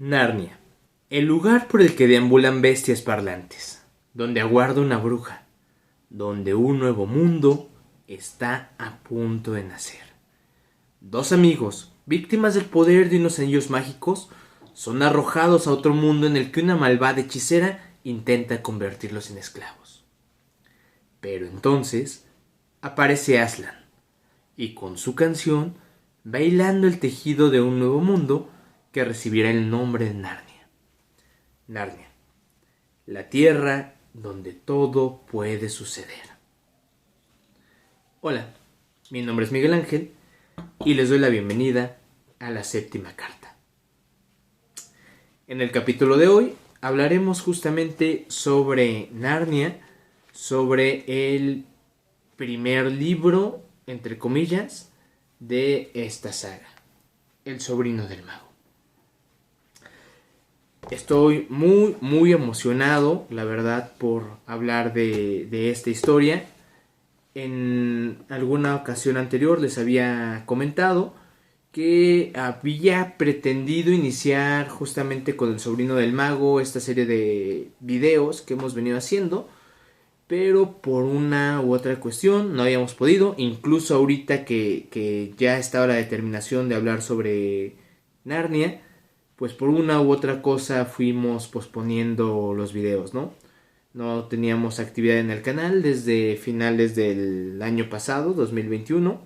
Narnia, el lugar por el que deambulan bestias parlantes, donde aguarda una bruja, donde un nuevo mundo está a punto de nacer. Dos amigos, víctimas del poder de unos anillos mágicos, son arrojados a otro mundo en el que una malvada hechicera intenta convertirlos en esclavos. Pero entonces aparece Aslan, y con su canción va hilando el tejido de un nuevo mundo que recibirá el nombre de Narnia. Narnia, la tierra donde todo puede suceder. Hola, mi nombre es Miguel Ángel y les doy la bienvenida a la séptima carta. En el capítulo de hoy hablaremos justamente sobre Narnia, sobre el primer libro, entre comillas, de esta saga, El sobrino del mago. Estoy muy emocionado, la verdad, por hablar de esta historia. En alguna ocasión anterior les había comentado que había pretendido iniciar justamente con El sobrino del mago esta serie de videos que hemos venido haciendo, pero por una u otra cuestión no habíamos podido. Incluso ahorita que ya estaba la determinación de hablar sobre Narnia, pues por una u otra cosa fuimos posponiendo los videos, ¿no? No teníamos actividad en el canal desde finales del año pasado, 2021.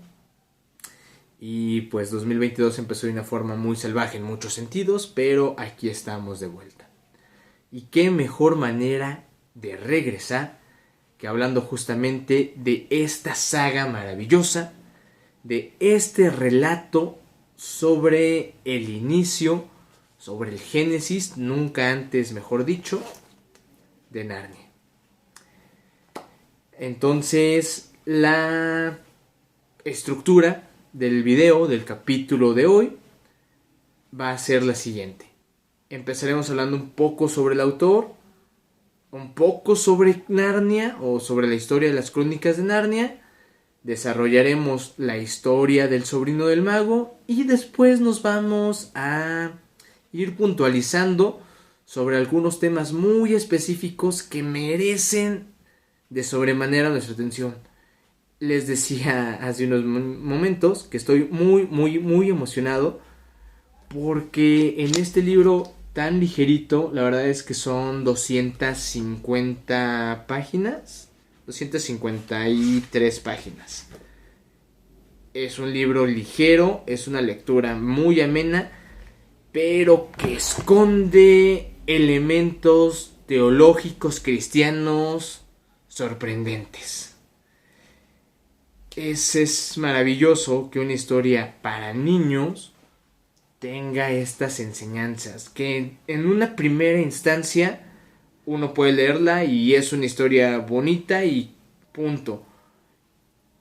Y pues 2022 empezó de una forma muy salvaje en muchos sentidos, pero aquí estamos de vuelta. Y qué mejor manera de regresar que hablando justamente de esta saga maravillosa, de este relato sobre el inicio, sobre el génesis, nunca antes mejor dicho, de Narnia. Entonces, la estructura del video, del capítulo de hoy, va a ser la siguiente. Empezaremos hablando un poco sobre el autor, un poco sobre Narnia o sobre la historia de las crónicas de Narnia. Desarrollaremos la historia del sobrino del mago y después nos vamos a ir puntualizando sobre algunos temas muy específicos que merecen de sobremanera nuestra atención. Les decía hace unos momentos que estoy muy emocionado porque en este libro tan ligerito, la verdad es que son 250 páginas, 253 páginas. Es un libro ligero, es una lectura muy amena, pero que esconde elementos teológicos cristianos sorprendentes. Es maravilloso que una historia para niños tenga estas enseñanzas, que en una primera instancia uno puede leerla y es una historia bonita y punto.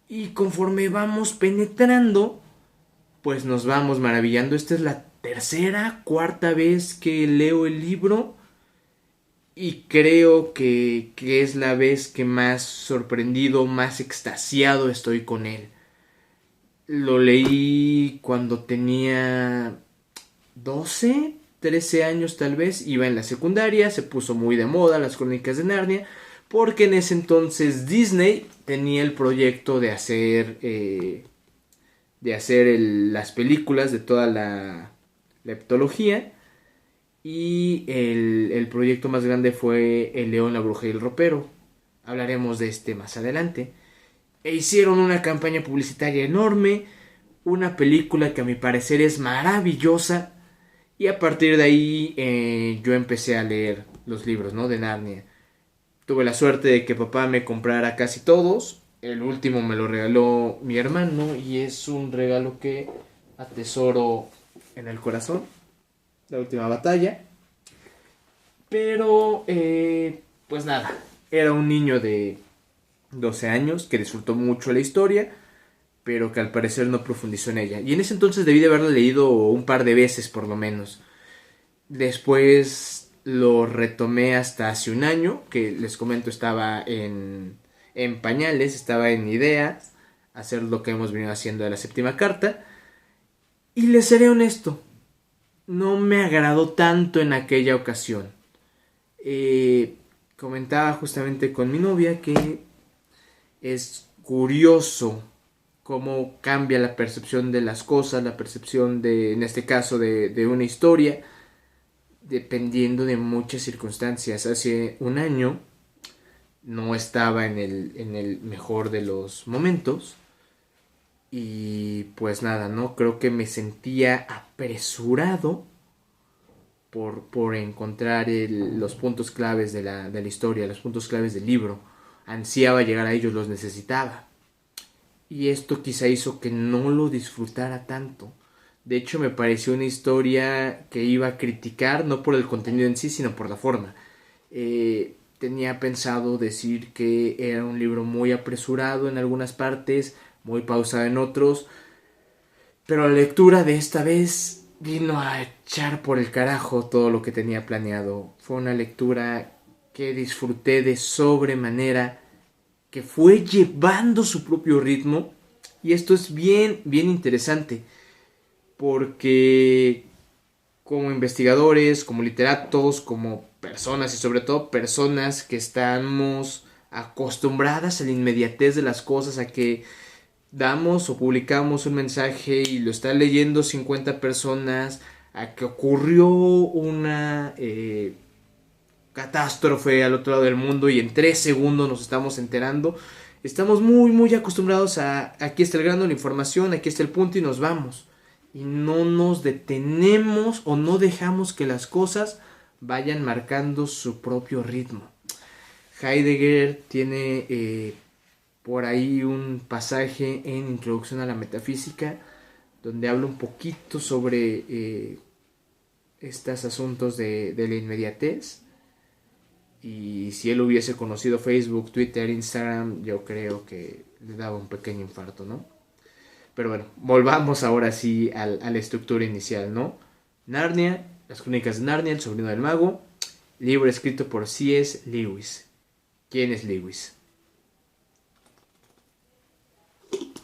Y conforme vamos penetrando, pues nos vamos maravillando. Esta es la tercera, cuarta vez que leo el libro y creo que es la vez que más sorprendido, más extasiado estoy con él. Lo leí cuando tenía 12, 13 años tal vez, iba en la secundaria, se puso muy de moda las crónicas de Narnia, porque en ese entonces Disney tenía el proyecto de hacer las películas de toda la heptología, y el proyecto más grande fue El león, la bruja y el ropero. Hablaremos de este más adelante. E hicieron una campaña publicitaria enorme, una película que a mi parecer es maravillosa, y a partir de ahí yo empecé a leer los libros, ¿no?, de Narnia. Tuve la suerte de que papá me comprara casi todos. El último me lo regaló mi hermano y es un regalo que atesoro en el corazón. La última batalla. Pero, pues nada, era un niño de 12 años que disfrutó mucho la historia, pero que al parecer no profundizó en ella. Y en ese entonces debí de haberla leído un par de veces por lo menos. Después lo retomé hasta hace un año, que les comento estaba en pañales, estaba en ideas, hacer lo que hemos venido haciendo de la séptima carta. Y les seré honesto, no me agradó tanto en aquella ocasión. Comentaba justamente con mi novia que es curioso cómo cambia la percepción de las cosas, la percepción de, en este caso, de una historia, dependiendo de muchas circunstancias. Hace un año no estaba en el mejor de los momentos y pues nada, ¿no? Creo que me sentía apresurado por encontrar los puntos claves de la historia, los puntos claves del libro. Ansiaba llegar a ellos, los necesitaba. Y esto quizá hizo que no lo disfrutara tanto. De hecho, me pareció una historia que iba a criticar, no por el contenido en sí, sino por la forma. Tenía pensado decir que era un libro muy apresurado en algunas partes, muy pausado en otros, pero la lectura de esta vez vino a echar por el carajo todo lo que tenía planeado. Fue una lectura que disfruté de sobremanera, que fue llevando su propio ritmo. Y esto es bien, bien interesante, porque como investigadores, como literatos, como personas y sobre todo personas que estamos acostumbradas a la inmediatez de las cosas, a que damos o publicamos un mensaje y lo están leyendo 50 personas, a que ocurrió una catástrofe al otro lado del mundo y en 3 segundos nos estamos enterando. Estamos muy, muy acostumbrados a aquí está el grano de la información, aquí está el punto y nos vamos. Y no nos detenemos o no dejamos que las cosas vayan marcando su propio ritmo. Heidegger tiene por ahí un pasaje en Introducción a la Metafísica donde habla un poquito sobre estos asuntos de la inmediatez. Y si él hubiese conocido Facebook, Twitter, Instagram, yo creo que le daba un pequeño infarto, ¿no? Pero bueno, volvamos ahora sí a la estructura inicial, ¿no? Narnia, las crónicas de Narnia, el sobrino del mago, libro escrito por C.S. Lewis. ¿Quién es Lewis?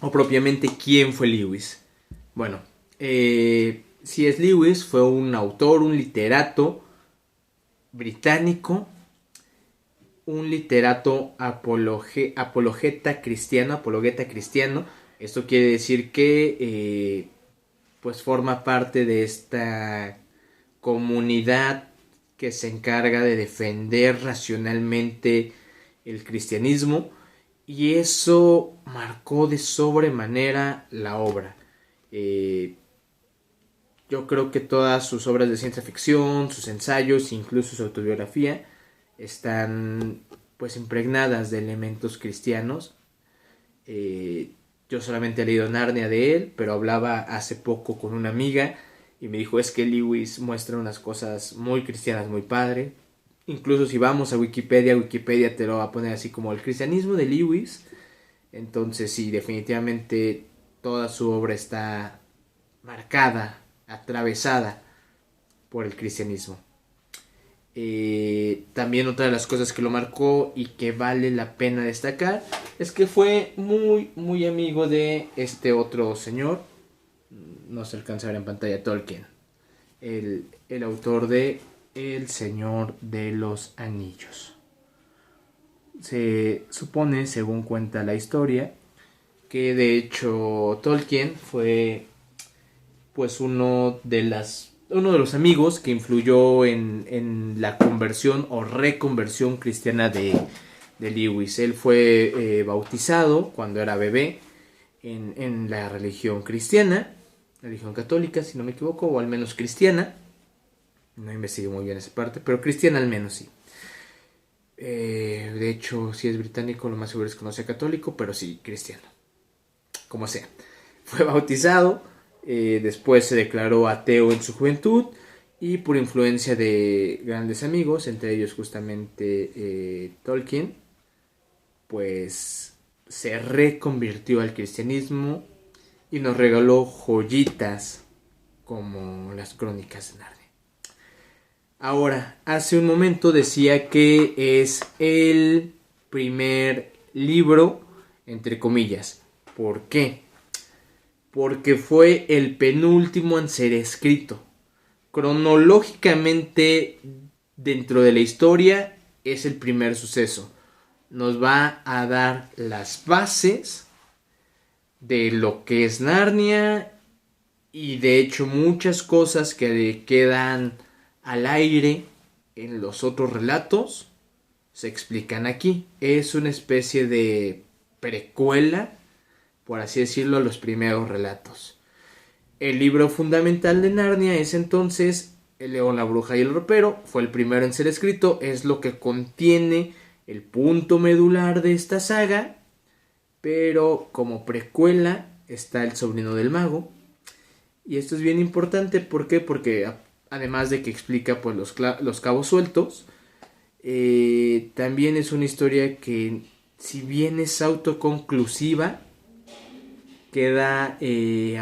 O propiamente, ¿quién fue Lewis? Bueno, C.S. Lewis fue un autor, un literato británico, un literato apologeta cristiano. Esto quiere decir que pues forma parte de esta comunidad que se encarga de defender racionalmente el cristianismo, y eso marcó de sobremanera la obra. Yo creo que todas sus obras de ciencia ficción, sus ensayos, incluso su autobiografía, están pues impregnadas de elementos cristianos. Yo solamente he leído Narnia de él, pero hablaba hace poco con una amiga y me dijo, es que Lewis muestra unas cosas muy cristianas, muy padre. Incluso si vamos a Wikipedia te lo va a poner así como el cristianismo de Lewis. Entonces sí, definitivamente toda su obra está marcada, atravesada por el cristianismo. También otra de las cosas que lo marcó y que vale la pena destacar es que fue muy, muy amigo de este otro señor. No se alcanza a ver en pantalla, Tolkien, el autor de El Señor de los Anillos. Se supone, según cuenta la historia, que de hecho Tolkien fue pues uno de los amigos que influyó en la conversión o reconversión cristiana de Lewis. Él fue bautizado cuando era bebé en la religión cristiana, religión católica si no me equivoco, o al menos cristiana. No investigué muy bien esa parte, pero cristiana al menos sí. De hecho, si es británico, lo más seguro es que no sea católico, pero sí cristiano. Como sea. Fue bautizado, después se declaró ateo en su juventud y por influencia de grandes amigos, entre ellos justamente Tolkien, pues se reconvirtió al cristianismo y nos regaló joyitas como las crónicas de Narnia. Ahora, hace un momento decía que es el primer libro, entre comillas. ¿Por qué? Porque fue el penúltimo en ser escrito. Cronológicamente, dentro de la historia, es el primer suceso. Nos va a dar las bases de lo que es Narnia y de hecho muchas cosas que quedan al aire en los otros relatos se explican aquí. Es una especie de precuela, por así decirlo, a los primeros relatos. El libro fundamental de Narnia es entonces El león, la bruja y el ropero. Fue el primero en ser escrito, es lo que contiene el punto medular de esta saga, pero como precuela está El sobrino del mago. Y esto es bien importante, ¿por qué? Porque además de que explica pues los cabos sueltos, también es una historia que, si bien es autoconclusiva, queda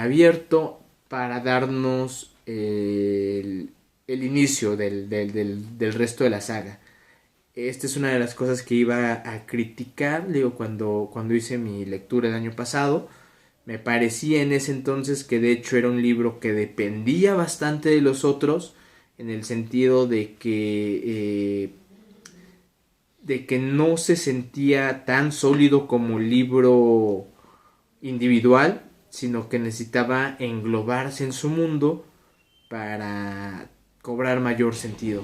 abierto para darnos el inicio del resto de la saga. Esta es una de las cosas que iba a criticar, digo, cuando hice mi lectura el año pasado. Me parecía en ese entonces que de hecho era un libro que dependía bastante de los otros, en el sentido de que no se sentía tan sólido como libro individual, sino que necesitaba englobarse en su mundo para cobrar mayor sentido.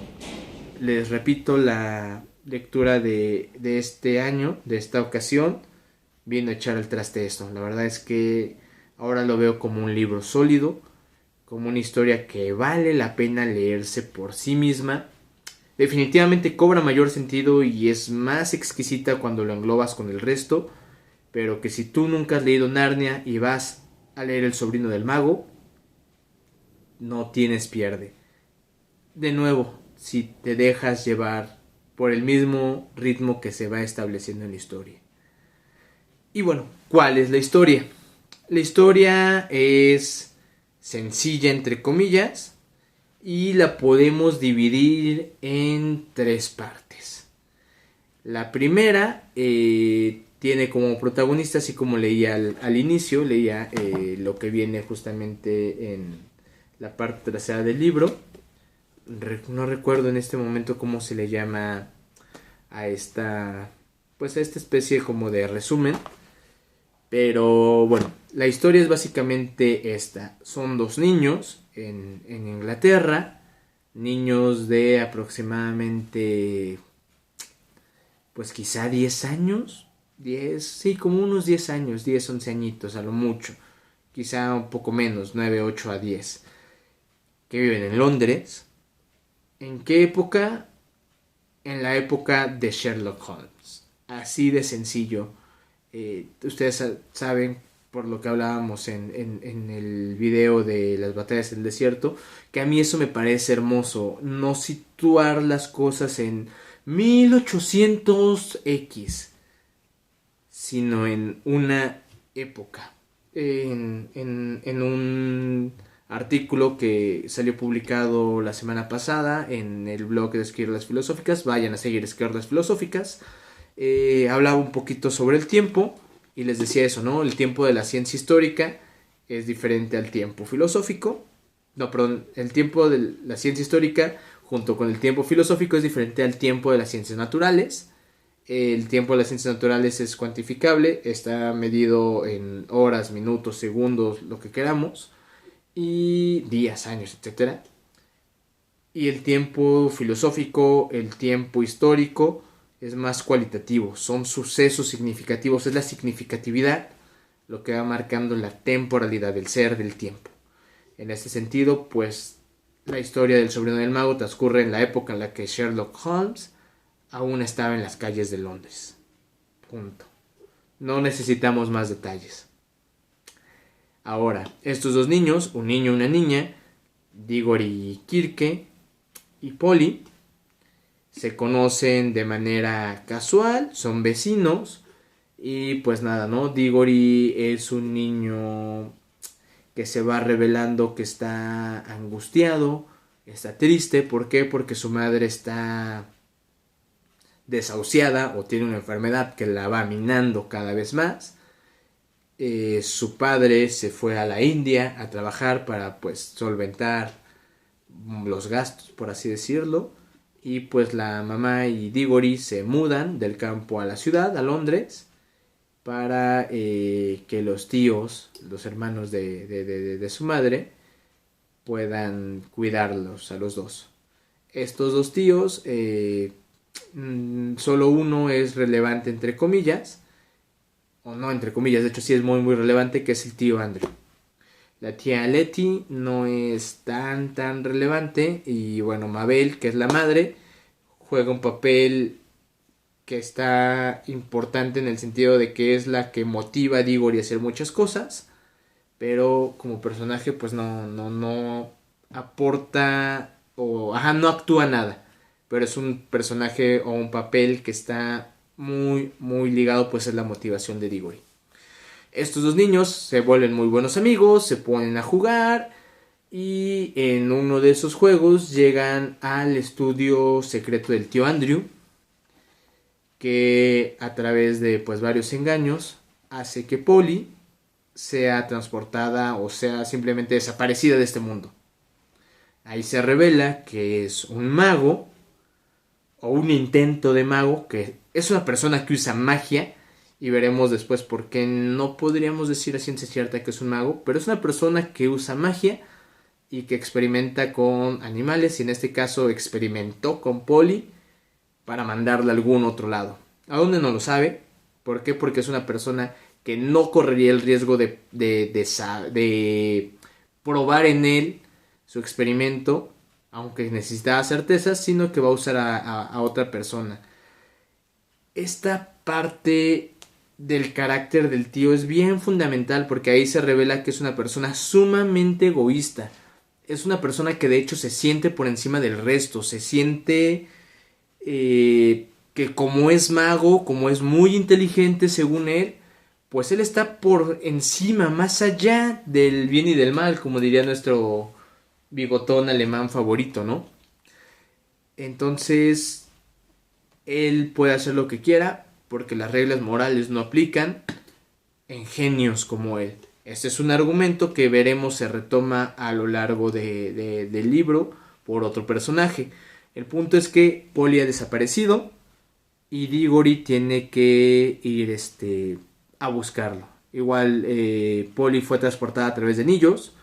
Les repito, la lectura de este año, de esta ocasión, vino a echar al traste esto. La verdad es que ahora lo veo como un libro sólido, como una historia que vale la pena leerse por sí misma. Definitivamente cobra mayor sentido y es más exquisita cuando lo englobas con el resto, pero que si tú nunca has leído Narnia y vas a leer El sobrino del mago, no tienes pierde. De nuevo, si te dejas llevar por el mismo ritmo que se va estableciendo en la historia. Y bueno, ¿cuál es la historia? La historia es sencilla, entre comillas, y la podemos dividir en tres partes. La primera tiene como protagonista, así como leía al inicio, leía lo que viene justamente en la parte trasera del libro. No recuerdo en este momento cómo se le llama a esta, pues a esta especie como de resumen. Pero bueno, la historia es básicamente esta. Son dos niños en Inglaterra, niños de aproximadamente, pues quizá 10 años, 10, sí, como unos 10 años, 10, 11 añitos a lo mucho, quizá un poco menos, 9, 8 a 10, que viven en Londres. ¿En qué época? En la época de Sherlock Holmes. Así de sencillo. Ustedes saben, por lo que hablábamos en el video de las batallas del desierto, que a mí eso me parece hermoso. No situar las cosas en 1800X, sino en una época. En un artículo que salió publicado la semana pasada en el blog de Esquirlas Filosóficas, vayan a seguir Esquirlas Filosóficas, hablaba un poquito sobre el tiempo y les decía eso, ¿no? El tiempo de la ciencia histórica es diferente al tiempo filosófico. No, perdón, el tiempo de la ciencia histórica junto con el tiempo filosófico es diferente al tiempo de las ciencias naturales. El tiempo de las ciencias naturales es cuantificable, está medido en horas, minutos, segundos, lo que queramos, y días, años, etcétera. Y el tiempo filosófico, el tiempo histórico, es más cualitativo, son sucesos significativos, es la significatividad lo que va marcando la temporalidad del ser, del tiempo. En este sentido, pues la historia del sobrino del mago transcurre en la época en la que Sherlock Holmes aún estaba en las calles de Londres. Punto. No necesitamos más detalles. Ahora, estos dos niños, un niño y una niña, Diggory Kirke y Polly, se conocen de manera casual, son vecinos y pues nada, ¿no? Diggory es un niño que se va revelando que está angustiado, está triste. ¿Por qué? Porque su madre está desahuciada o tiene una enfermedad que la va minando cada vez más. Su padre se fue a la India a trabajar para pues solventar los gastos, por así decirlo. Y pues la mamá y Diggory se mudan del campo a la ciudad, a Londres, para que los tíos, los hermanos de su madre, puedan cuidarlos a los dos. Estos dos tíos, solo uno es relevante entre comillas, o no entre comillas, de hecho sí es muy muy relevante, que es el tío Andrew. La tía Letty no es tan relevante y bueno, Mabel, que es la madre, juega un papel que está importante en el sentido de que es la que motiva a Diggory a hacer muchas cosas, pero como personaje pues no aporta o no actúa nada, pero es un personaje o un papel que está muy ligado pues a la motivación de Diggory. Estos dos niños se vuelven muy buenos amigos, se ponen a jugar y en uno de esos juegos llegan al estudio secreto del tío Andrew, que a través de pues varios engaños hace que Polly sea transportada o sea simplemente desaparecida de este mundo. Ahí se revela que es un mago o un intento de mago, que es una persona que usa magia y veremos después por qué no podríamos decir a ciencia cierta que es un mago, pero es una persona que usa magia y que experimenta con animales y en este caso experimentó con Polly para mandarla a algún otro lado. ¿A dónde no lo sabe? ¿Por qué? Porque es una persona que no correría el riesgo de probar en él su experimento, aunque necesitaba certezas, sino que va a usar a otra persona. Esta parte del carácter del tío es bien fundamental porque ahí se revela que es una persona sumamente egoísta. Es una persona que de hecho se siente por encima del resto, se siente que como es mago, como es muy inteligente según él, pues él está por encima, más allá del bien y del mal, como diría nuestro bigotón alemán favorito, ¿no? Entonces, él puede hacer lo que quiera, porque las reglas morales no aplican en genios como él. Este es un argumento que veremos se retoma a lo largo del libro por otro personaje. El punto es que Polly ha desaparecido y Diggory tiene que ir a buscarlo. Igual Polly fue transportada a través de anillos.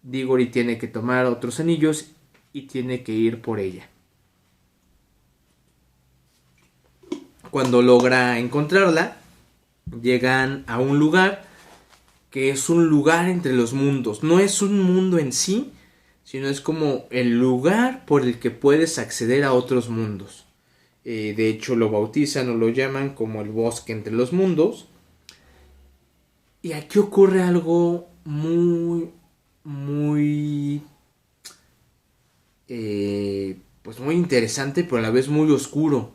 Diggory tiene que tomar otros anillos y tiene que ir por ella. Cuando logra encontrarla, llegan a un lugar que es un lugar entre los mundos. No es un mundo en sí, sino es como el lugar por el que puedes acceder a otros mundos. De hecho lo bautizan o lo llaman como el bosque entre los mundos. Y aquí ocurre algo muy, pues muy interesante, pero a la vez muy oscuro.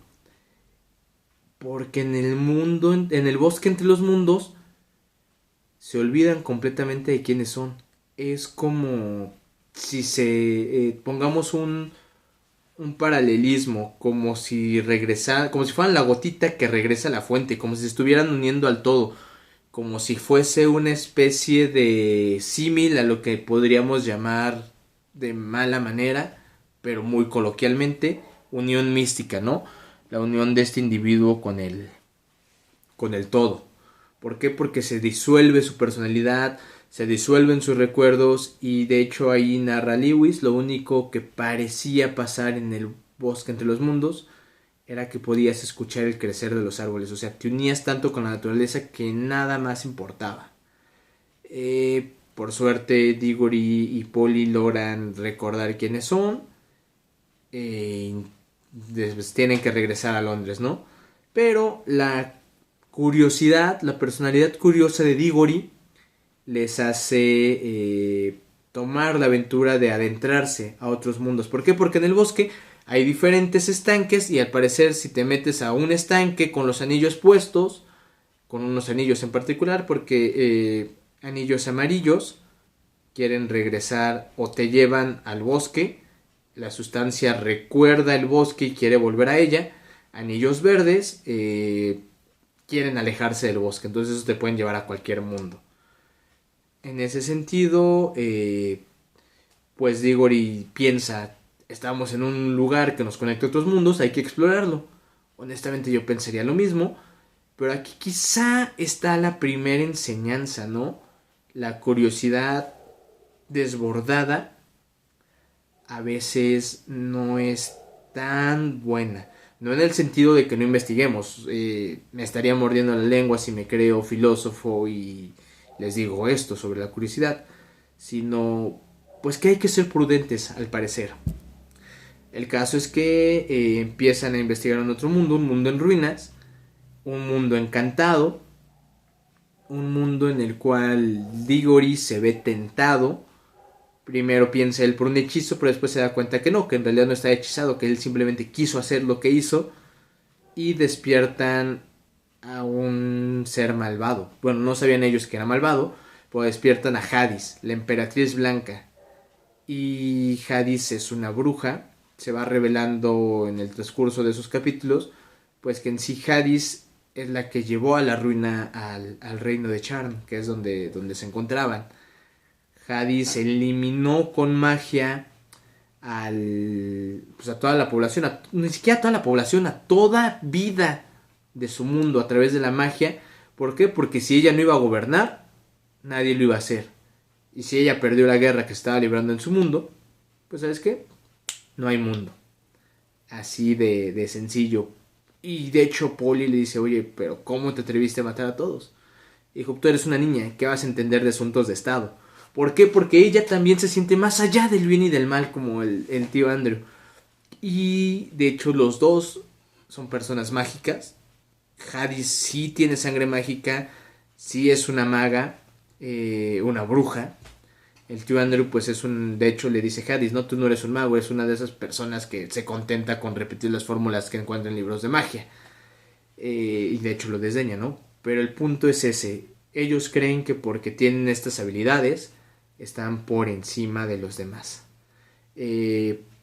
Porque en el mundo, en el bosque entre los mundos, se olvidan completamente de quiénes son. Es como si pongamos un paralelismo, como si regresara, como si fueran la gotita que regresa a la fuente, como si se estuvieran uniendo al todo, como si fuese una especie de símil a lo que podríamos llamar de mala manera, pero muy coloquialmente, unión mística, ¿no? La unión de este individuo con el todo. ¿Por qué? Porque se disuelve su personalidad, se disuelven sus recuerdos y de hecho ahí narra Lewis, lo único que parecía pasar en el bosque entre los mundos era que podías escuchar el crecer de los árboles, o sea, te unías tanto con la naturaleza que nada más importaba. Por suerte Diggory y Polly logran recordar quiénes son, después tienen que regresar a Londres, ¿no? Pero la curiosidad, la personalidad curiosa de Diggory les hace tomar la aventura de adentrarse a otros mundos. ¿Por qué? Porque en el bosque hay diferentes estanques y al parecer si te metes a un estanque con los anillos puestos, con unos anillos en particular, porque anillos amarillos quieren regresar o te llevan al bosque, la sustancia recuerda el bosque y quiere volver a ella. Anillos verdes quieren alejarse del bosque, entonces esos te pueden llevar a cualquier mundo. En ese sentido, pues Diggory piensa, estamos en un lugar que nos conecta a otros mundos, hay que explorarlo. Honestamente yo pensaría lo mismo, pero aquí quizá está la primera enseñanza, ¿no? La curiosidad desbordada a veces no es tan buena. No en el sentido de que no investiguemos. Me estaría mordiendo la lengua si me creo filósofo y les digo esto sobre la curiosidad. Sino, pues que hay que ser prudentes al parecer. El caso es que empiezan a investigar en otro mundo, un mundo en ruinas, un mundo encantado, un mundo en el cual Diggory se ve tentado. Primero piensa él por un hechizo, pero después se da cuenta que no, que en realidad no está hechizado, que él simplemente quiso hacer lo que hizo. Y despiertan a un ser malvado. Bueno, no sabían ellos que era malvado, pero despiertan a Hadis, la emperatriz blanca. Y Hadis es una bruja. Se va revelando en el transcurso de esos capítulos, pues que en sí Hadis es la que llevó a la ruina al reino de Charn, que es donde se encontraban. Hadis eliminó con magia pues a toda la población, ni siquiera a toda la población, a toda vida de su mundo a través de la magia. ¿Por qué? Porque si ella no iba a gobernar, nadie lo iba a hacer. Y si ella perdió la guerra que estaba librando en su mundo, pues ¿sabes qué? No hay mundo. Así de sencillo. Y de hecho Polly le dice, oye, pero ¿cómo te atreviste a matar a todos? Y dijo, tú eres una niña, ¿qué vas a entender de asuntos de Estado? ¿Por qué? Porque ella también se siente más allá del bien y del mal, como el tío Andrew. Y de hecho los dos son personas mágicas. Hadis sí tiene sangre mágica, sí es una maga, una bruja. El tío Andrew pues de hecho le dice Hadis, no, tú no eres un mago, eres una de esas personas que se contenta con repetir las fórmulas que encuentra en libros de magia. Y de hecho lo desdeña, ¿no? Pero el punto es ese, ellos creen que porque tienen estas habilidades están por encima de los demás.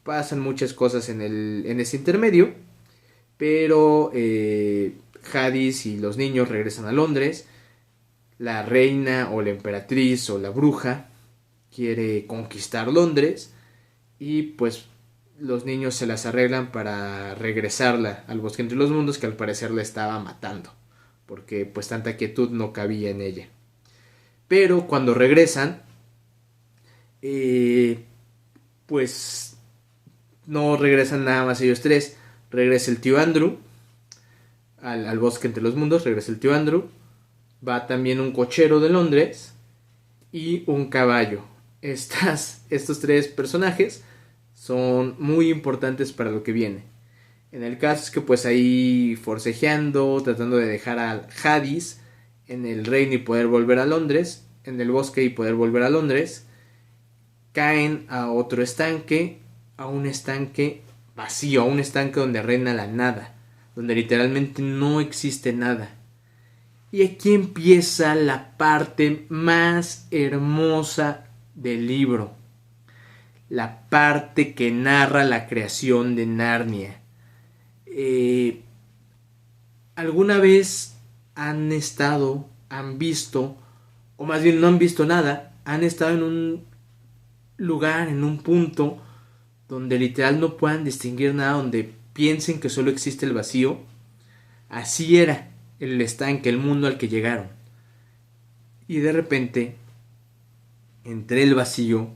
Pasan muchas cosas en ese intermedio, pero Hadis y los niños regresan a Londres. La reina o la emperatriz o la bruja quiere conquistar Londres y pues los niños se las arreglan para regresarla al bosque entre los mundos, que al parecer la estaba matando porque pues tanta quietud no cabía en ella. Pero cuando regresan, pues no regresan nada más ellos tres. Regresa el tío Andrew al bosque entre los mundos, regresa el tío Andrew. Va también un cochero de Londres y un caballo. Estos tres personajes son muy importantes para lo que viene. En el caso es que pues ahí forcejeando, tratando de dejar a Hadis en el reino y poder volver a Londres, en el bosque y poder volver a Londres, caen a otro estanque, a un estanque vacío, a un estanque donde reina la nada, donde literalmente no existe nada. Y aquí empieza la parte más hermosa del libro, la parte que narra la creación de Narnia. ¿Alguna vez han visto, o más bien no han visto nada, han estado en un lugar, en un punto donde literal no puedan distinguir nada, donde piensen que solo existe el vacío? Así era el estanque, el mundo al que llegaron. Y de repente, entre el vacío,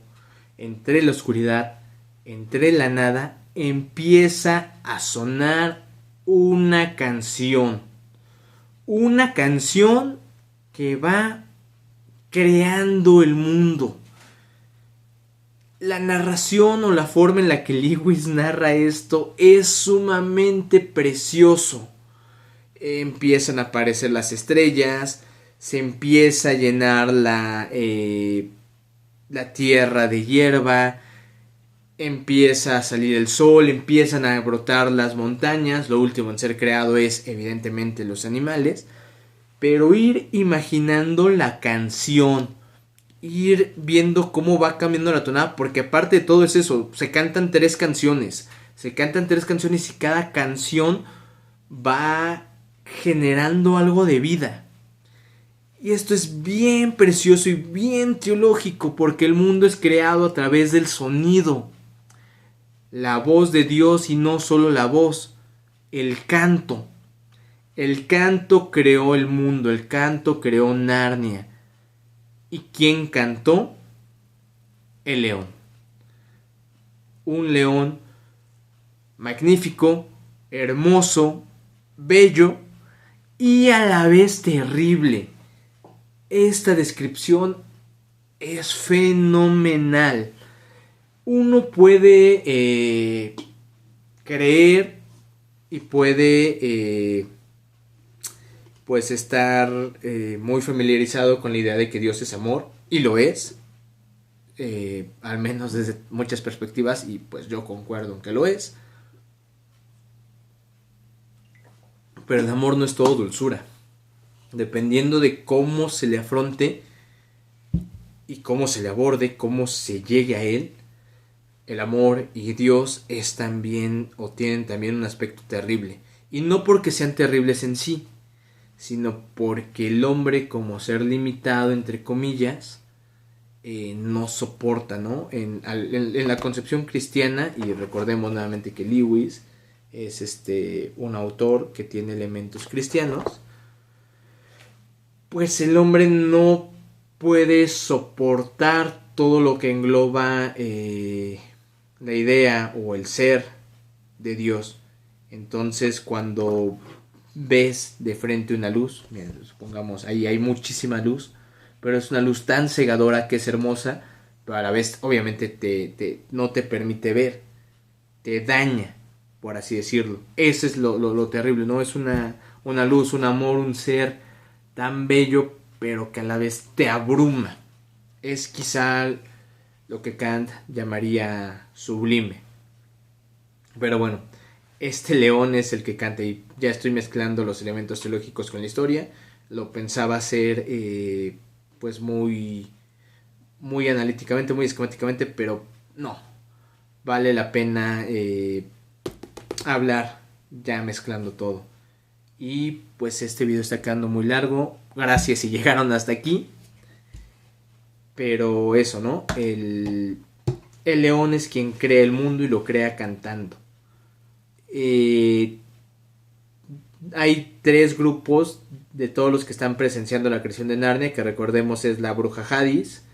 entre la oscuridad, entre la nada, empieza a sonar una canción. Una canción que va creando el mundo. La narración o la forma en la que Lewis narra esto es sumamente precioso. Empiezan a aparecer las estrellas, se empieza a llenar la tierra de hierba, empieza a salir el sol, empiezan a brotar las montañas. Lo último en ser creado es evidentemente los animales, pero ir imaginando la canción, ir viendo cómo va cambiando la tonada, porque aparte de todo es eso, se cantan tres canciones y cada canción va generando algo de vida. Y esto es bien precioso y bien teológico, porque el mundo es creado a través del sonido. La voz de Dios, y no solo la voz, el canto. El canto creó el mundo, el canto creó Narnia. ¿Y quién cantó? El león. Un león magnífico, hermoso, bello y a la vez terrible. Esta descripción es fenomenal. Uno puede creer y puede pues estar muy familiarizado con la idea de que Dios es amor, y lo es, al menos desde muchas perspectivas, y pues yo concuerdo en que lo es. Pero el amor no es todo dulzura. Dependiendo de cómo se le afronte y cómo se le aborde, cómo se llegue a él, el amor y Dios es también, o tienen también, un aspecto terrible. Y no porque sean terribles en sí, sino porque el hombre, como ser limitado, entre comillas, no soporta, ¿no? En la concepción cristiana, y recordemos nuevamente que Lewis es un autor que tiene elementos cristianos, pues el hombre no puede soportar todo lo que engloba la idea o el ser de Dios. Entonces, cuando ves de frente una luz, mira, supongamos, ahí hay muchísima luz, pero es una luz tan cegadora que es hermosa, pero a la vez obviamente no te permite ver, te daña, por así decirlo. Ese es lo terrible, ¿no? Es una luz, un amor, un ser tan bello, pero que a la vez te abruma. Es quizá lo que Kant llamaría sublime. Pero bueno, este león es el que canta, y ya estoy mezclando los elementos teológicos con la historia. Lo pensaba hacer pues muy analíticamente, muy esquemáticamente, pero no. Vale la pena hablar ya mezclando todo. Y pues este video está quedando muy largo. Gracias si llegaron hasta aquí. Pero eso, ¿no? El león es quien crea el mundo y lo crea cantando. Hay 3 grupos de todos los que están presenciando la creación de Narnia, que recordemos es la bruja Hadis,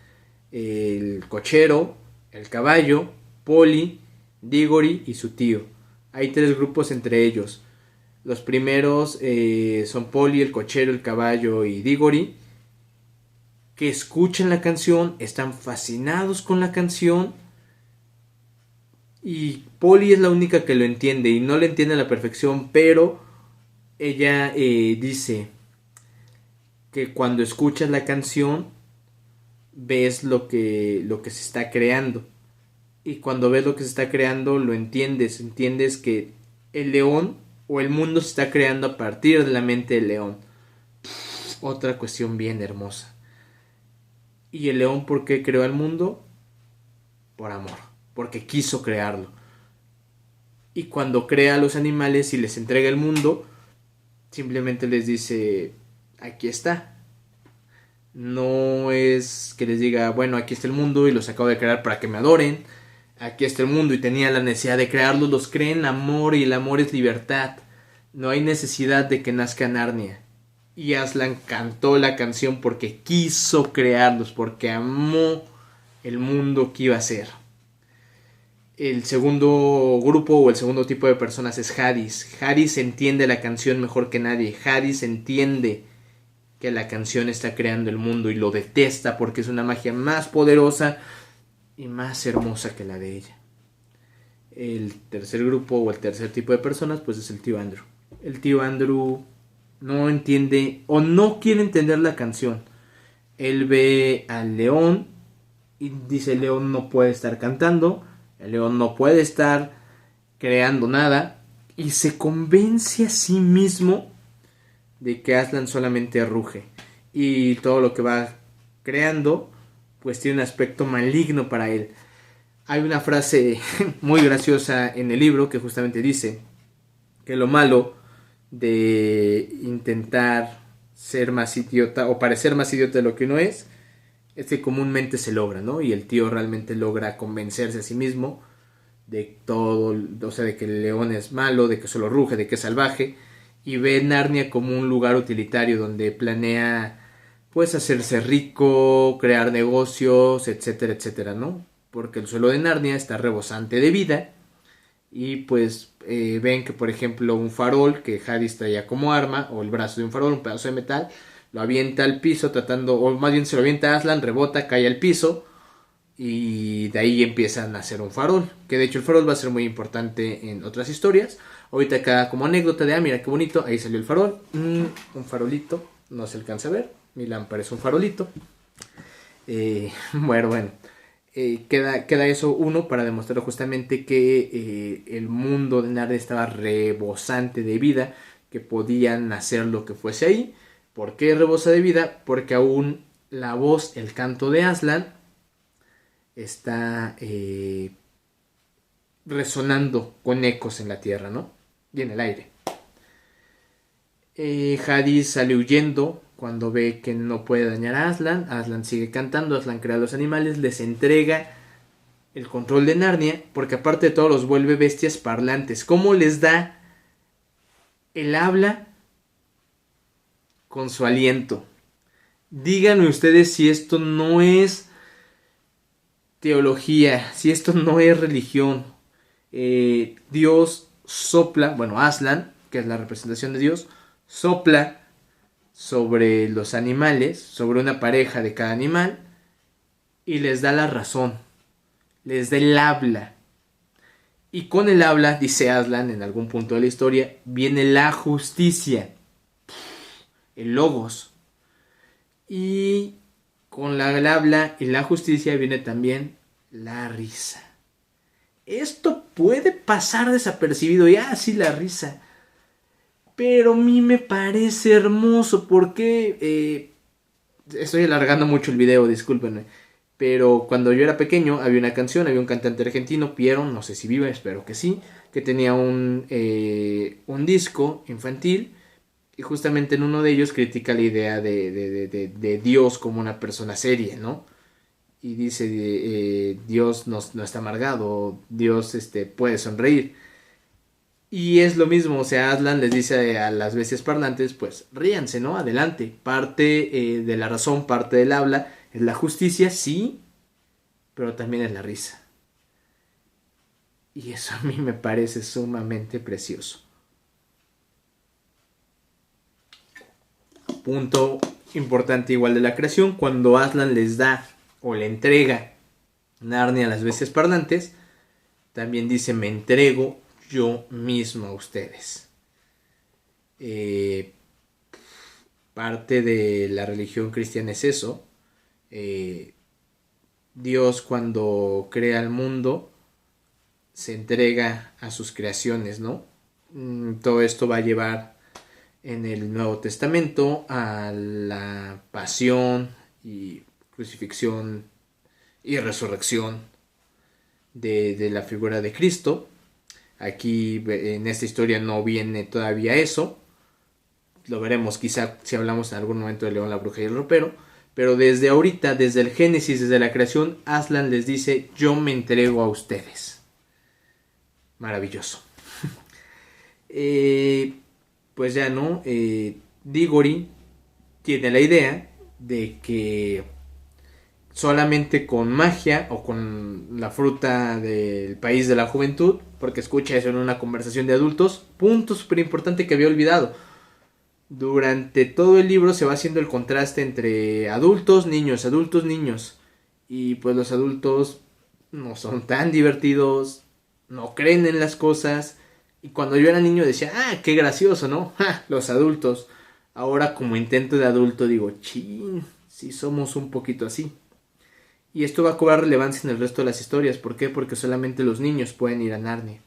el cochero, el caballo, Polly, Diggory y su tío. Hay 3 grupos entre ellos. Los primeros son Polly, el cochero, el caballo y Diggory, que escuchan la canción, están fascinados con la canción, y Polly es la única que lo entiende, y no lo entiende a la perfección, pero ella dice que cuando escuchas la canción ves lo que se está creando, y cuando ves lo que se está creando lo entiendes que el león o el mundo se está creando a partir de la mente del león. Otra cuestión bien hermosa. ¿Y el león por qué creó el mundo? Por amor, porque quiso crearlo. Y cuando crea a los animales y les entrega el mundo, simplemente les dice, aquí está. No es que les diga, bueno, aquí está el mundo y los acabo de crear para que me adoren. Aquí está el mundo y tenía la necesidad de crearlos. Los creen amor, y el amor es libertad. No hay necesidad de que nazca Narnia. Y Aslan cantó la canción porque quiso crearlos, porque amó el mundo que iba a ser. El segundo grupo o el segundo tipo de personas es Hadis. Hadis entiende la canción mejor que nadie. Hadis entiende que la canción está creando el mundo y lo detesta porque es una magia más poderosa y más hermosa que la de ella. El tercer grupo o el tercer tipo de personas pues es el tío Andrew. El tío Andrew no entiende o no quiere entender la canción. Él ve al león y dice, el león no puede estar cantando, el león no puede estar creando nada, y se convence a sí mismo de que Aslan solamente ruge, y todo lo que va creando pues tiene un aspecto maligno para él. Hay una frase muy graciosa en el libro que justamente dice que lo malo de intentar ser más idiota o parecer más idiota de lo que uno es que comúnmente se logra, ¿no? Y el tío realmente logra convencerse a sí mismo de todo, o sea, de que el león es malo, de que solo ruge, de que es salvaje, y ve Narnia como un lugar utilitario donde planea, pues, hacerse rico, crear negocios, etcétera, etcétera, ¿no? Porque el suelo de Narnia está rebosante de vida, y pues ven que, por ejemplo, un farol que Hadis traía como arma, o el brazo de un farol, un pedazo de metal, lo avienta al piso tratando, o más bien se lo avienta a Aslan, rebota, cae al piso, y de ahí empiezan a hacer un farol, que de hecho el farol va a ser muy importante en otras historias. Ahorita acá como anécdota de, mira qué bonito, ahí salió el farol, un farolito, no se alcanza a ver, mi lámpara es un farolito. Bueno, queda eso uno para demostrar justamente que el mundo de Narnia estaba rebosante de vida, que podían hacer lo que fuese ahí. ¿Por qué rebosa de vida? Porque aún la voz, el canto de Aslan está resonando con ecos en la tierra, ¿no? Y en el aire. Hadis sale huyendo cuando ve que no puede dañar a Aslan. Aslan sigue cantando, Aslan crea a los animales, les entrega el control de Narnia, porque aparte de todo los vuelve bestias parlantes. ¿Cómo les da el habla? Con su aliento. Díganme ustedes si esto no es teología, si esto no es religión. Dios sopla, bueno, Aslan, que es la representación de Dios, sopla sobre los animales, sobre una pareja de cada animal, y les da la razón, les da el habla. Y con el habla, dice Aslan en algún punto de la historia, viene la justicia, el logos. Y con el habla y la justicia viene también la risa. Esto puede pasar desapercibido, sí, la risa. Pero a mí me parece hermoso porque estoy alargando mucho el video, discúlpenme. Pero cuando yo era pequeño había una canción, había un cantante argentino, Piero, no sé si vive, espero que sí, que tenía un disco infantil, y justamente en uno de ellos critica la idea de Dios como una persona seria, ¿no? Y dice, Dios no está amargado, Dios puede sonreír. Y es lo mismo, o sea, Aslan les dice a las bestias parlantes, pues ríanse, ¿no? Adelante. Parte de la razón, parte del habla, es la justicia, sí, pero también es la risa. Y eso a mí me parece sumamente precioso. Punto importante igual de la creación, cuando Aslan les da o le entrega Narnia a las bestias parlantes, también dice, me entrego yo mismo a ustedes. Parte de la religión cristiana es eso. Dios, cuando crea el mundo, se entrega a sus creaciones, ¿no? Todo esto va a llevar en el Nuevo Testamento a la pasión y crucifixión y resurrección de la figura de Cristo. Aquí en esta historia no viene todavía eso. Lo veremos quizá si hablamos en algún momento de León, la Bruja y el Ropero. Pero desde ahorita, desde el Génesis, desde la creación, Aslan les dice, yo me entrego a ustedes. Maravilloso. Pues ya no. Diggory tiene la idea de que solamente con magia o con la fruta del país de la juventud, porque escucha eso en una conversación de adultos, punto súper importante que había olvidado. Durante todo el libro se va haciendo el contraste entre adultos, niños, y pues los adultos no son tan divertidos, no creen en las cosas, y cuando yo era niño decía, qué gracioso, ¿no? Los adultos. Ahora como intento de adulto digo, chin, sí somos un poquito así. Y esto va a cobrar relevancia en el resto de las historias. ¿Por qué? Porque solamente los niños pueden ir a Narnia.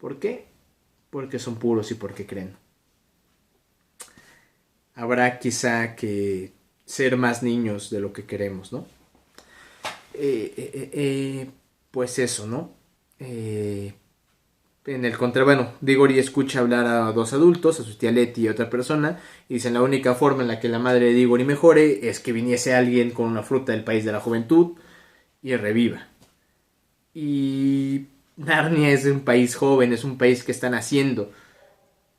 ¿Por qué? Porque son puros y porque creen. Habrá quizá que ser más niños de lo que queremos, ¿no? Pues eso, ¿no? En el contra, bueno, Diggory escucha hablar a dos adultos, a su tía Letty y a otra persona, y dicen la única forma en la que la madre de Diggory mejore es que viniese alguien con una fruta del país de la juventud y reviva. Y Narnia es un país joven, es un país que está naciendo.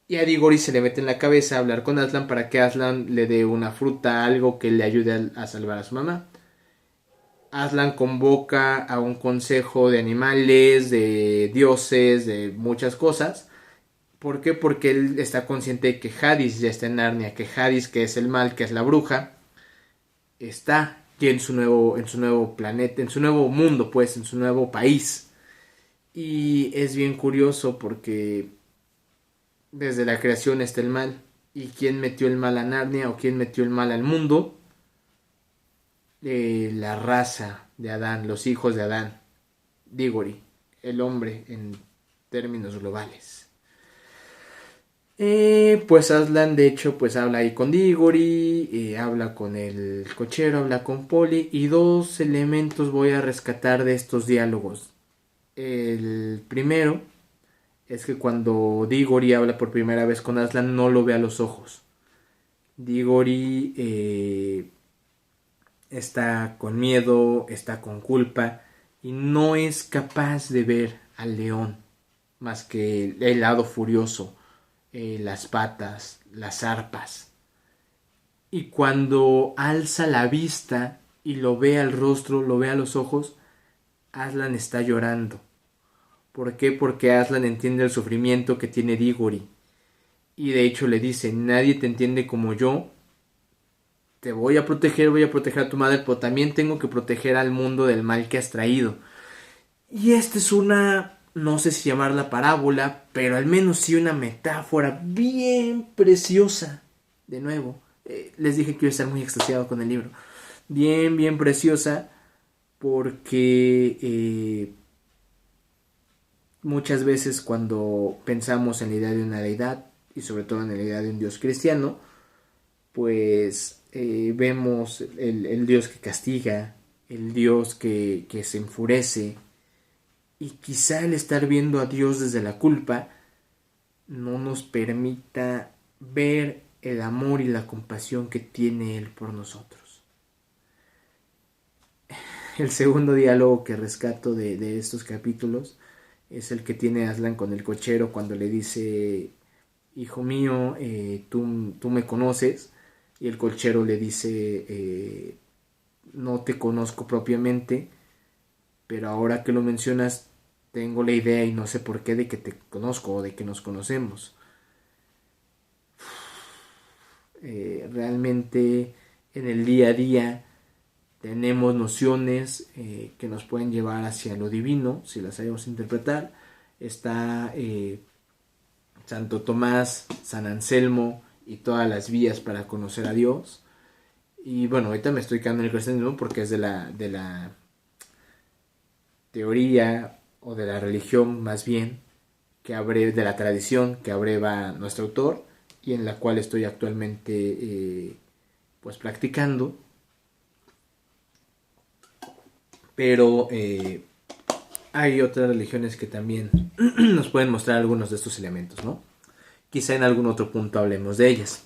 Y a Diggory se le mete en la cabeza hablar con Aslan para que Aslan le dé una fruta, algo que le ayude a salvar a su mamá. Aslan convoca a un consejo de animales, de dioses, de muchas cosas. ¿Por qué? Porque él está consciente de que Hadis ya está en Narnia, que Hadis, que es el mal, que es la bruja, está ya en su nuevo planeta, en su nuevo mundo, pues, en su nuevo país. Y es bien curioso porque desde la creación está el mal. ¿Y quién metió el mal a Narnia o quién metió el mal al mundo? La raza de Adán, los hijos de Adán, Diggory, el hombre en términos globales. Pues Aslan de hecho pues habla ahí con Diggory, habla con el cochero, habla con Polly y dos elementos voy a rescatar de estos diálogos. El primero es que cuando Diggory habla por primera vez con Aslan no lo ve a los ojos. Diggory está con miedo, está con culpa y no es capaz de ver al león más que el lado furioso, las patas, las arpas. Y cuando alza la vista y lo ve al rostro, lo ve a los ojos, Aslan está llorando. ¿Por qué? Porque Aslan entiende el sufrimiento que tiene Diggory. Y de hecho le dice, nadie te entiende como yo. Te voy a proteger a tu madre, pero también tengo que proteger al mundo del mal que has traído. Y esta es una, no sé si llamarla parábola, pero al menos sí una metáfora bien preciosa. De nuevo, les dije que iba a estar muy extasiado con el libro. Bien, bien preciosa, porque muchas veces cuando pensamos en la idea de una deidad, y sobre todo en la idea de un Dios cristiano, pues vemos el Dios que castiga, el Dios que se enfurece, y quizá el estar viendo a Dios desde la culpa no nos permita ver el amor y la compasión que tiene Él por nosotros. El segundo diálogo que rescato de estos capítulos es el que tiene Aslan con el cochero cuando le dice, hijo mío, tú me conoces, y el cochero le dice, no te conozco propiamente, pero ahora que lo mencionas tengo la idea y no sé por qué de que te conozco o de que nos conocemos. Realmente en el día a día tenemos nociones que nos pueden llevar hacia lo divino, si las sabemos interpretar. Está Santo Tomás, San Anselmo y todas las vías para conocer a Dios. Y bueno, ahorita me estoy quedando en el cristianismo porque es de la teoría o de la religión más bien, de la tradición que abreva nuestro autor y en la cual estoy actualmente pues practicando. Pero hay otras religiones que también nos pueden mostrar algunos de estos elementos, ¿no? Quizá en algún otro punto hablemos de ellas.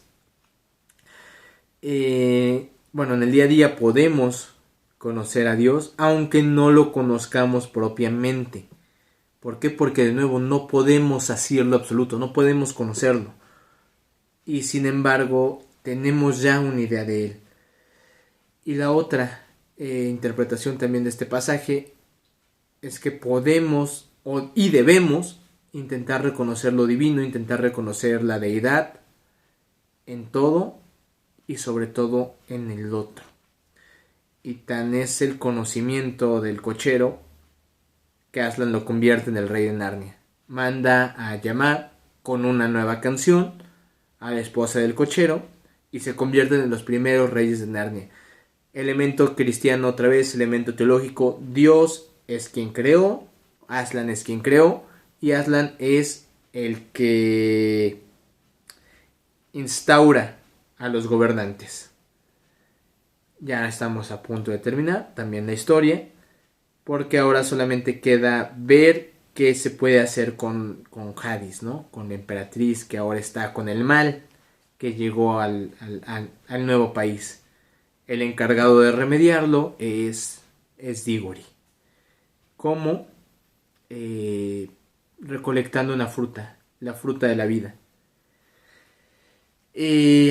Bueno, en el día a día podemos conocer a Dios, aunque no lo conozcamos propiamente. ¿Por qué? Porque de nuevo no podemos hacerlo absoluto, no podemos conocerlo. Y sin embargo, tenemos ya una idea de Él. Y la otra interpretación también de este pasaje es que podemos y debemos intentar reconocer lo divino, intentar reconocer la deidad en todo y sobre todo en el otro. Y tan es el conocimiento del cochero que Aslan lo convierte en el rey de Narnia. Manda a llamar con una nueva canción a la esposa del cochero y se convierten en los primeros reyes de Narnia. Elemento cristiano otra vez, elemento teológico, Dios es quien creó, Aslan es quien creó y Aslan es el que instaura a los gobernantes. Ya estamos a punto de terminar también la historia, porque ahora solamente queda ver qué se puede hacer con Hades, ¿no? Con la emperatriz que ahora está con el mal que llegó al nuevo país. El encargado de remediarlo es Diggory. ¿Cómo? Recolectando una fruta, la fruta de la vida.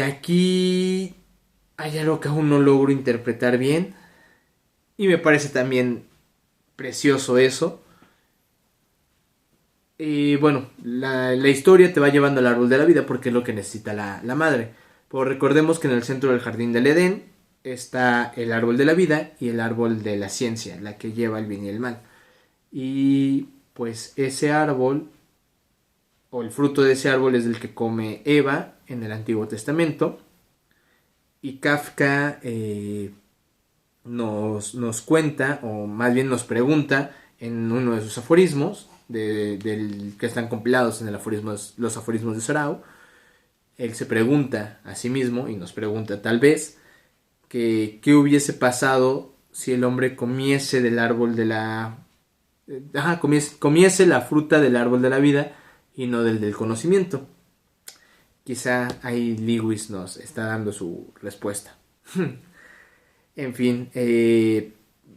Aquí hay algo que aún no logro interpretar bien y me parece también precioso eso. Bueno, la historia te va llevando al árbol de la vida porque es lo que necesita la madre. Pero recordemos que en el centro del jardín del Edén está el árbol de la vida y el árbol de la ciencia, la que lleva el bien y el mal. Y pues ese árbol, o el fruto de ese árbol, es el que come Eva en el Antiguo Testamento. Y Kafka nos cuenta, o más bien nos pregunta en uno de sus aforismos, del que están compilados en los aforismos de Sorao. Él se pregunta a sí mismo y nos pregunta tal vez que qué hubiese pasado si el hombre comiese del árbol de la... comiese la fruta del árbol de la vida y no del conocimiento. Quizá ahí Lewis nos está dando su respuesta. En fin,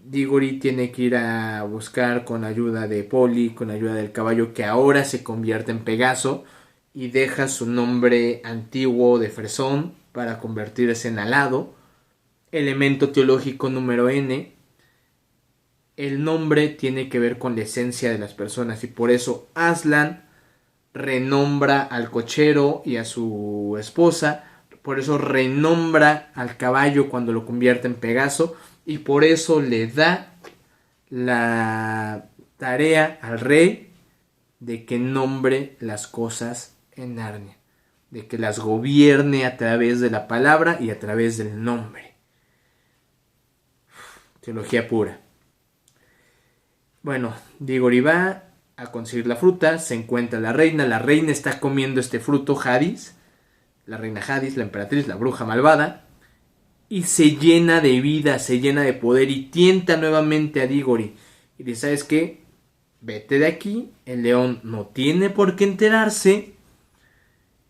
Diggory tiene que ir a buscar con ayuda de Polly, con ayuda del caballo que ahora se convierte en Pegaso y deja su nombre antiguo de Fresón para convertirse en alado. Elemento teológico número N. El nombre tiene que ver con la esencia de las personas y por eso Aslan renombra al cochero y a su esposa. Por eso renombra al caballo cuando lo convierte en Pegaso y por eso le da la tarea al rey de que nombre las cosas en Narnia, de que las gobierne a través de la palabra y a través del nombre. Teología pura. Bueno, Diggory va a conseguir la fruta, se encuentra la reina está comiendo este fruto, Hades, la reina Hades, la emperatriz, la bruja malvada, y se llena de vida, se llena de poder y tienta nuevamente a Diggory. Y dice, ¿sabes qué? Vete de aquí, el león no tiene por qué enterarse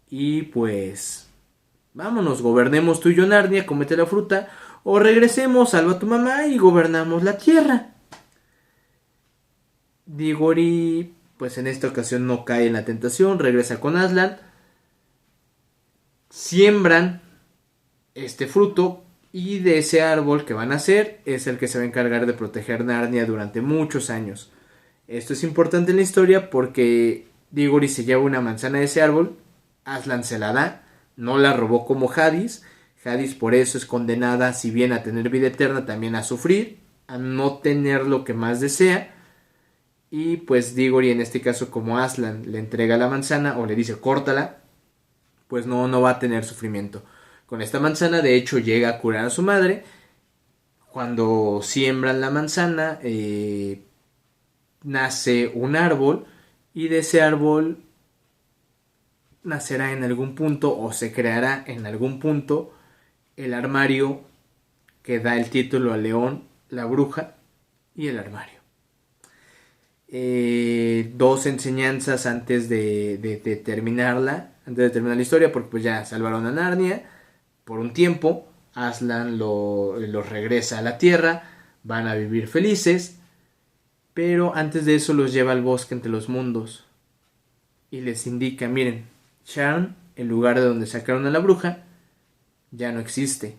y pues vámonos, gobernemos tú y yo Narnia, comete la fruta o regresemos, salva a tu mamá y gobernamos la tierra. Diggory pues en esta ocasión no cae en la tentación, regresa con Aslan, siembran este fruto y de ese árbol que van a hacer es el que se va a encargar de proteger Narnia durante muchos años. Esto es importante en la historia porque Diggory se lleva una manzana de ese árbol, Aslan se la da, no la robó como Hades. Hades por eso es condenada, si bien a tener vida eterna, también a sufrir, a no tener lo que más desea. Y pues Diggory en este caso, como Aslan le entrega la manzana o le dice córtala, pues no va a tener sufrimiento. Con esta manzana de hecho llega a curar a su madre. Cuando siembran la manzana nace un árbol y de ese árbol nacerá en algún punto o se creará en algún punto el armario que da el título al león, la bruja y el armario. Dos enseñanzas antes de terminarla, antes de terminar la historia, porque pues ya salvaron a Narnia por un tiempo. Aslan los regresa a la tierra, van a vivir felices, pero antes de eso los lleva al bosque entre los mundos y les indica, miren, Sharn, el lugar de donde sacaron a la bruja, ya no existe.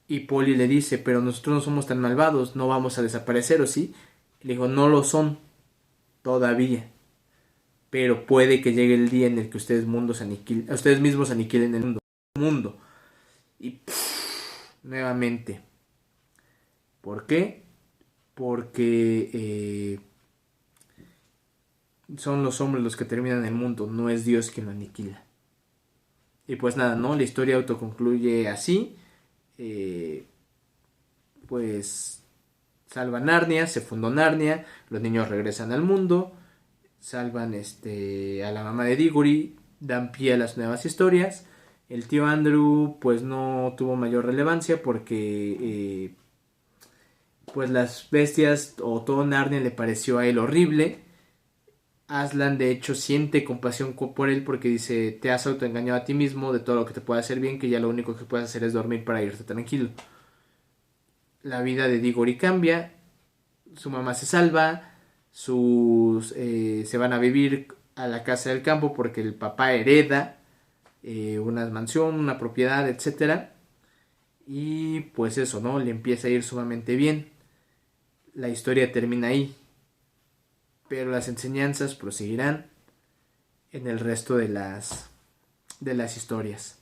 Y Polly le dice, pero nosotros no somos tan malvados, no vamos a desaparecer, ¿o sí? Y le dijo, no lo son todavía, pero puede que llegue el día en el que ustedes mismos aniquilen el mundo. Y nuevamente, ¿por qué? Porque son los hombres los que terminan el mundo, no es Dios quien lo aniquila. Y pues nada, ¿no? La historia autoconcluye así. Pues salvan Narnia, se fundó Narnia, los niños regresan al mundo, salvan a la mamá de Diggory, dan pie a las nuevas historias. El tío Andrew pues no tuvo mayor relevancia porque pues las bestias o todo Narnia le pareció a él horrible Aslan de hecho siente compasión por él porque dice, te has autoengañado a ti mismo de todo lo que te puede hacer bien, que ya lo único que puedes hacer es dormir para irte tranquilo. La vida de Diggory cambia, su mamá se salva, se van a vivir a la casa del campo porque el papá hereda una mansión, una propiedad, etcétera. Y pues eso, ¿no? Le empieza a ir sumamente bien. La historia termina ahí, pero las enseñanzas proseguirán en el resto de las historias.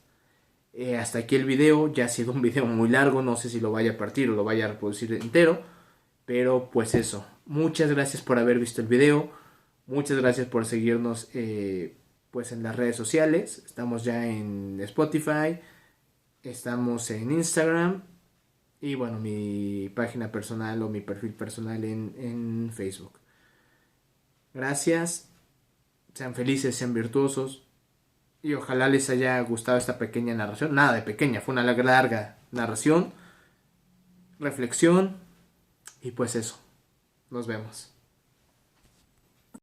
Hasta aquí el video, ya ha sido un video muy largo, no sé si lo vaya a partir o lo vaya a reproducir entero, pero pues eso, muchas gracias por haber visto el video, muchas gracias por seguirnos pues en las redes sociales, estamos ya en Spotify, estamos en Instagram y bueno, mi página personal o mi perfil personal en Facebook. Gracias, sean felices, sean virtuosos y ojalá les haya gustado esta pequeña narración. Nada de pequeña, fue una larga narración, reflexión y pues eso. Nos vemos.